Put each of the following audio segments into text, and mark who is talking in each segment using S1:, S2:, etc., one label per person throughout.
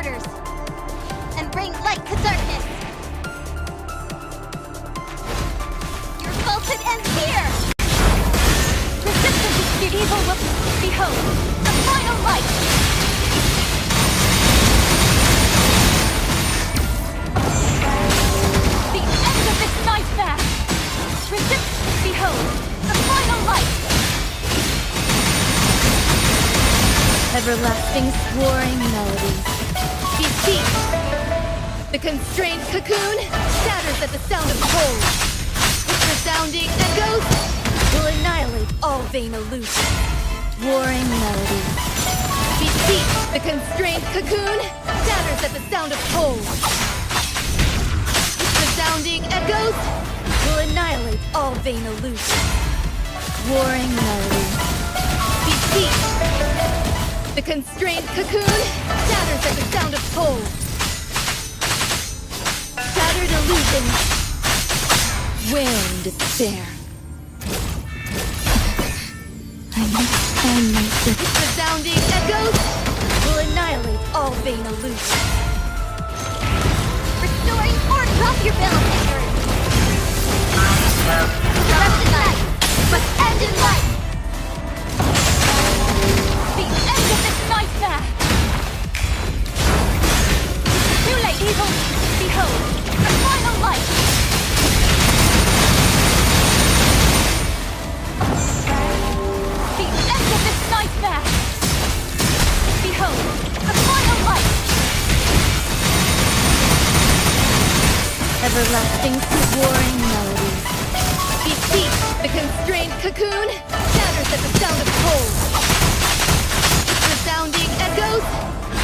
S1: orders and bring light to darkness. Your falsehood ends here! Resistance to evil will behold the final light! The end of this nightmare! Behold the final light!
S2: Everlasting soaring melodies. Beseech! The constrained cocoon shatters at the sound of cold. Its resounding echoes will annihilate all vain illusions. Warring melodies. Beseech! The constrained cocoon shatters at the sound of cold. Its resounding echoes will annihilate all vain illusions. Warring melodies. Beseech! The constrained cocoon shatters at the sound of cold. Shattered illusions wail in despair. I must find myself. Its resounding echoes will annihilate all vain illusions.
S1: Restoring or drop your bellwether! Corrupted light must end in light!
S2: The end of this nightmare! Too late, evil! Behold, the final light! The end of this nightmare! Behold, the final light! Everlasting soaring melodies. Beseech! The constrained cocoon shatters at the sound of cold. Its resounding echoes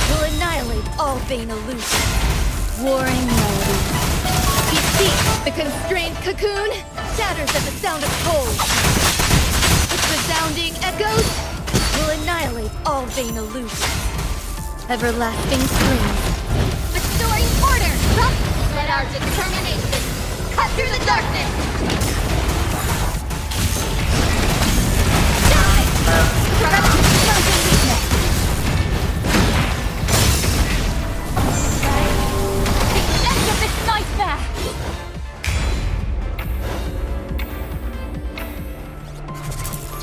S2: will annihilate all vain illusions. Warring melodies. Beseech! The constrained cocoon shatters at the sound of cold. Its resounding echoes will annihilate all vain illusions. Everlasting screams.
S1: Restoring order! Let our determination cut through the darkness! Die! Corrupted chosen weakness!
S2: The end of this nightmare!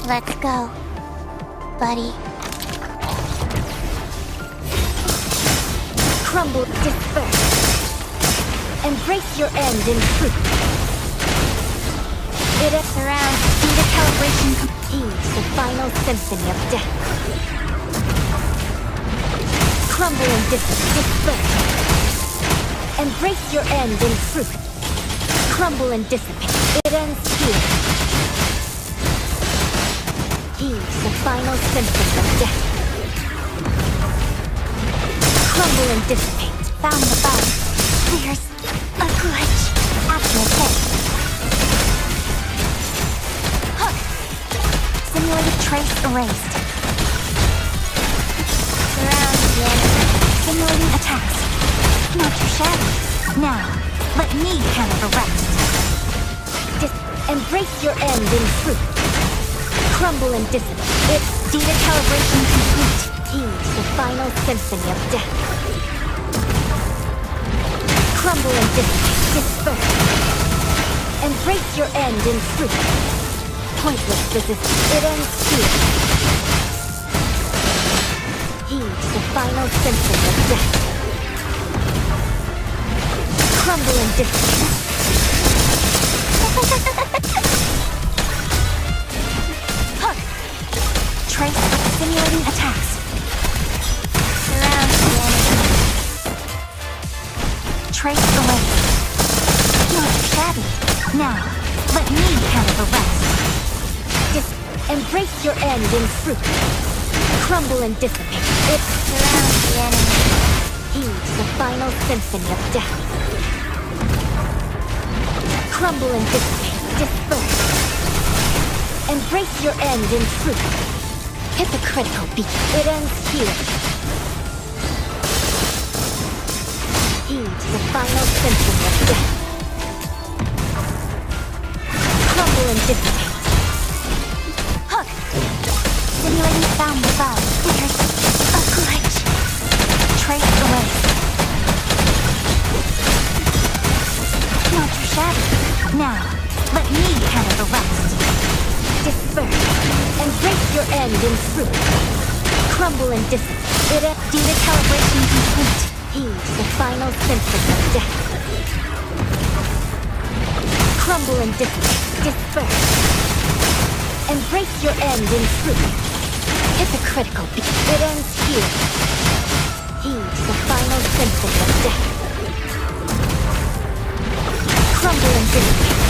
S1: Let's go, buddy.
S2: Crumble, disperse. Embrace your end in truth. It surrounds the calibration complete the final symphony of death. Crumble and disperse. Embrace your end in truth. Crumble and dissipate. It ends here. Heeds the final symphony of death. Crumble and dissipate. Found the body. There's a glitch. Accurate hit. Hook. Simulated trace erased. Surround the enemy. Simulating attacks. Not too shabby. Now, let me handle the rest. Embrace your end in truth. Crumble and dissipate. It's data calibration complete. Heeds the final symphony of death. Crumble and disperse. Embrace your end in truth. Pointless resistance. It ends here. Heeds the final symphony of death. Crumble and dissipate. Hook. Trace simulating attacks. Surround the enemy. Trace away. Not shabby. Now, let me handle the rest. Embrace your end in truth. Crumble and dissipate. It surrounds the enemy. Heeds the final symphony of death. Crumble and dissipate. Disperse. Embrace your end in truth. Hypocritical beat. It ends here. Heeds the final symphony of death. Crumble and dissipate. Hook! Simulating found the bug. There's a glitch. Trace away.
S1: Now, let me handle the rest. Disperse. Embrace your end in fruit. Crumble in dissipate. Data calibration complete. Heed the final symphony of death. Crumble in dissipate. Disperse. Embrace your end in fruit. Hypocritical. It ends here. Heed the final symphony of death. Crumble and dissipate.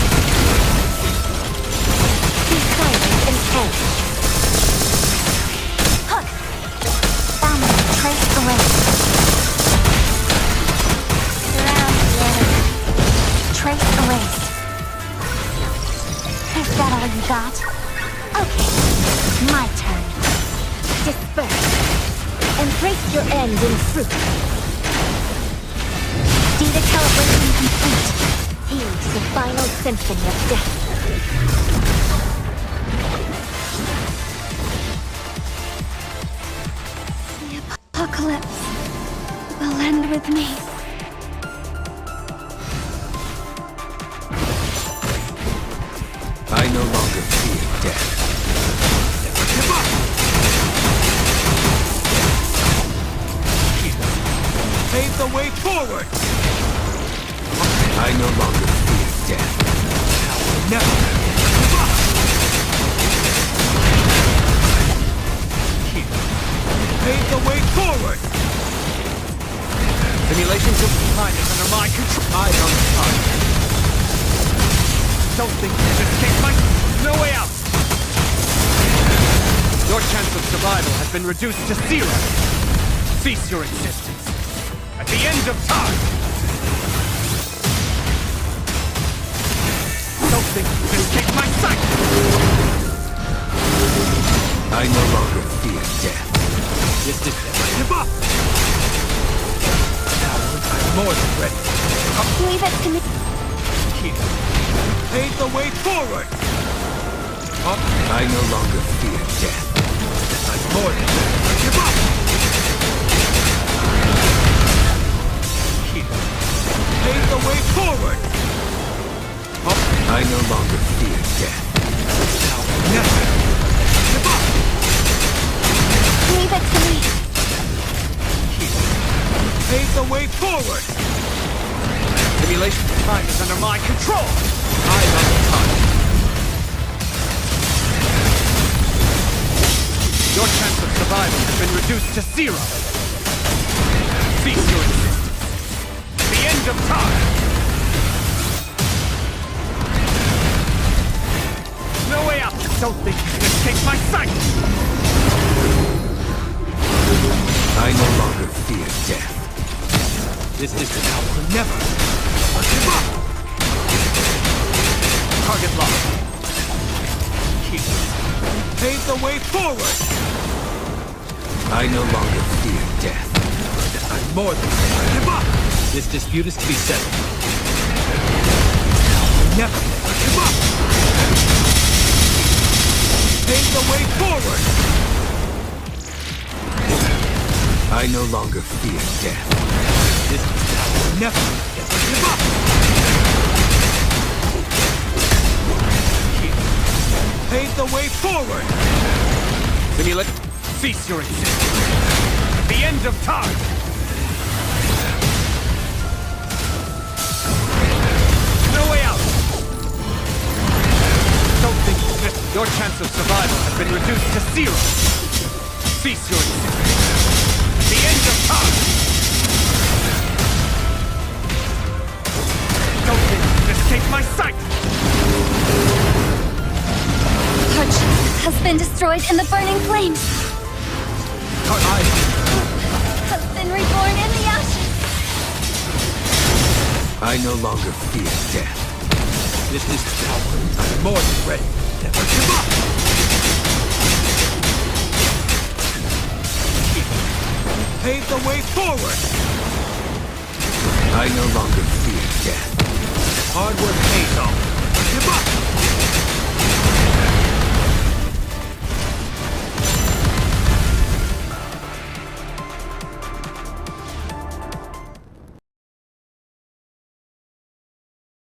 S1: Be silent and perish. Hook! Boundary trace away. Surround the enemy. Trace away. Is that all you got? Okay, my turn. Disperse. Embrace your end in fruit. Data calibration complete. Heed the final symphony of death.
S2: The apocalypse will end with me.
S3: I no longer fear death. Give up! Pave the way forward! I no longer fear death. Never! Give up! Pave the way forward! Simulations of time is under my control. Eyes on the target. Don't think you can escape my... No way out! Your chance of survival has been reduced to 0. Cease your existence. At the end of time! Don't think you can escape my sight! I no longer fear death. This is... Give up! Now I'm more than ready.
S2: Leave it to me.
S3: Keep pave the way forward! I no longer fear death. I'm more than ready. Give up! Keep pave the way forward! I no longer fear death. Now, never! Give up!
S2: Leave it to me.
S3: Keep pave the way forward! Simulation time is under my control! Eyes on the target. Your chance of survival has been reduced to 0. Cease your existence. The end of time. No way out. Don't think you can escape my sight. I no longer fear death. This is now or never. Give up. Target locked. Keep. Pave the way forward! I no longer fear death. I'm more than ready. Give up! This dispute is to be settled. Never give up! Pave the way forward! I no longer fear death. This never give up! Pave the way forward! Simulate. Cease your existence. At the end of time! No way out! Don't think that your chance of survival has been reduced to 0. Cease your existence. At the end of time! Don't think you can escape my sight!
S2: Touch has been destroyed in the burning flames. Has been reborn in the ashes.
S3: I no longer fear death. This is power. I'm more than ready. Never give up! Pave the way forward! I no longer fear death. Hard work